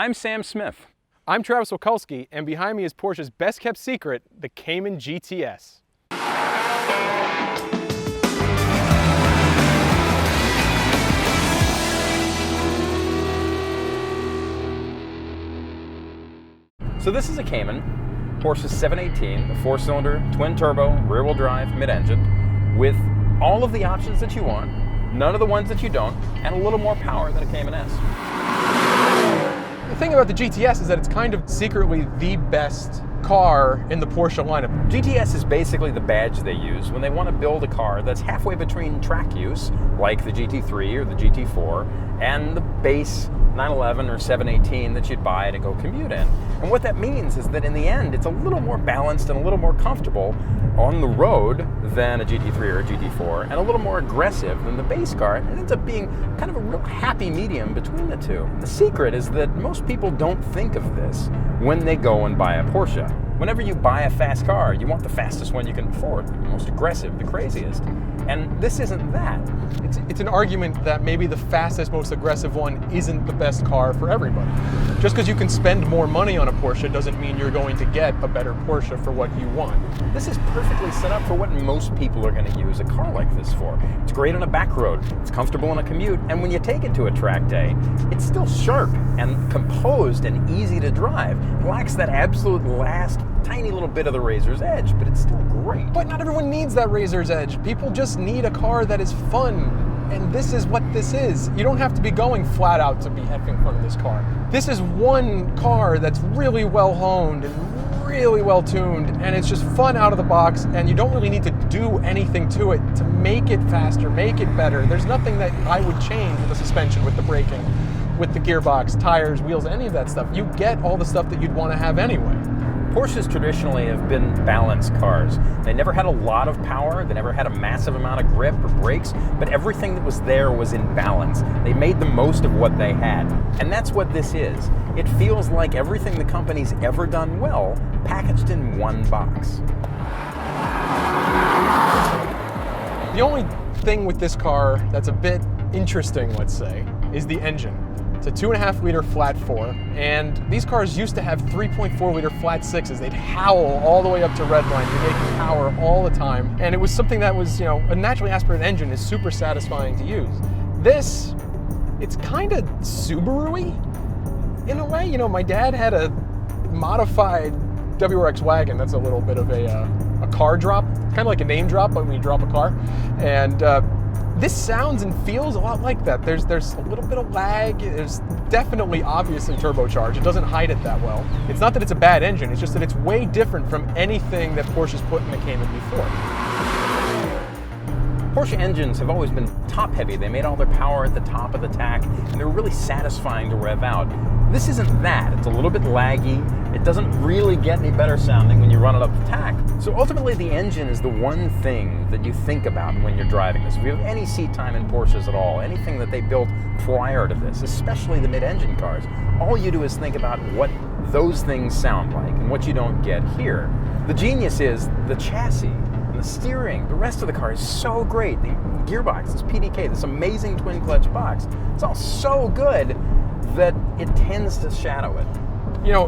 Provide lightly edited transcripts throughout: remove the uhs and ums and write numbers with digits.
I'm Sam Smith. I'm Travis Okulski, and behind me is Porsche's best-kept secret, the Cayman GTS. So this is a Cayman, Porsche 718, a 4-cylinder, twin-turbo, rear-wheel drive, mid-engine, with all of the options that you want, none of the ones that you don't, and a little more power than a Cayman S. The thing about the GTS is that it's kind of secretly the best car in the Porsche lineup. GTS is basically the badge they use when they want to build a car that's halfway between track use, like the GT3 or the GT4, and the base 911 or 718 that you'd buy to go commute in. And what that means is that in the end, it's a little more balanced and a little more comfortable on the road than a GT3 or a GT4, and a little more aggressive than the base car. It ends up being kind of a real happy medium between the two. The secret is that most people don't think of this when they go and buy a Porsche. Whenever you buy a fast car, you want the fastest one you can afford, the most aggressive, the craziest. And this isn't that. It's an argument that maybe the fastest, most aggressive one isn't the best car for everybody. Just because you can spend more money on a Porsche doesn't mean you're going to get a better Porsche for what you want. This is perfectly set up for what most people are going to use a car like this for. It's great on a back road, it's comfortable on a commute, and when you take it to a track day, it's still sharp and composed and easy to drive. It lacks that absolute last tiny little bit of the razor's edge, but it's still great. But not everyone needs that razor's edge. People just need a car that is fun, and this is what this is. You don't have to be going flat out to be having fun in this car. This is one car that's really well honed and really well tuned, and it's just fun out of the box, and you don't really need to do anything to it to make it faster, make it better. There's nothing that I would change with the suspension, with the braking, with the gearbox, tires, wheels, any of that stuff. You get all the stuff that you'd want to have anyway. Porsches traditionally have been balanced cars. They never had a lot of power, they never had a massive amount of grip or brakes, but everything that was there was in balance. They made the most of what they had. And that's what this is. It feels like everything the company's ever done well, packaged in one box. The only thing with this car that's a bit interesting, let's say, is the engine. It's a 2.5-liter flat 4, and these cars used to have 3.4-liter flat 6s. They'd howl all the way up to redline. They'd make power all the time, and it was something that was, a naturally aspirated engine is super satisfying to use. This, it's kind of Subaru-y in a way. My dad had a modified WRX wagon. That's a little bit of a car drop, kind of like a name drop, but when you drop a car, and this sounds and feels a lot like that. There's a little bit of lag. There's definitely obviously turbocharged. It doesn't hide it that well. It's not that it's a bad engine, it's just that it's way different from anything that Porsche's put in the Cayman before. Porsche engines have always been top heavy. They made all their power at the top of the tack, and they're really satisfying to rev out. This isn't that. It's a little bit laggy. It doesn't really get any better sounding when you run it up the tack. So ultimately the engine is the one thing that you think about when you're driving this. If you have any seat time in Porsches at all, anything that they built prior to this, especially the mid-engine cars, all you do is think about what those things sound like and what you don't get here. The genius is the chassis. The steering, the rest of the car is so great. The gearbox, this PDK, this amazing twin clutch box, it's all so good that it tends to shadow it.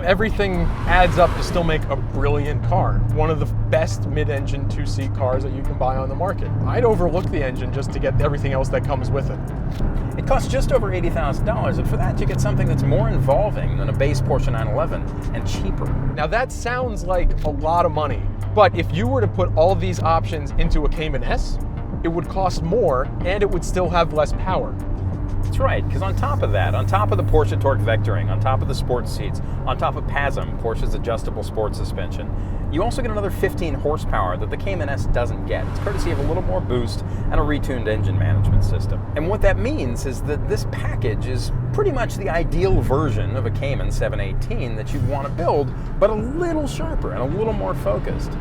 Everything adds up to still make a brilliant car. One of the best mid-engine 2-seat cars that you can buy on the market. I'd overlook the engine just to get everything else that comes with it. It costs just over $80,000, and for that you get something that's more involving than a base Porsche 911 and cheaper. Now that sounds like a lot of money, but if you were to put all these options into a Cayman S, it would cost more and it would still have less power. That's right, because on top of that, on top of the Porsche torque vectoring, on top of the sports seats, on top of PASM, Porsche's adjustable sport suspension, you also get another 15 horsepower that the Cayman S doesn't get. It's courtesy of a little more boost and a retuned engine management system. And what that means is that this package is pretty much the ideal version of a Cayman 718 that you'd want to build, but a little sharper and a little more focused.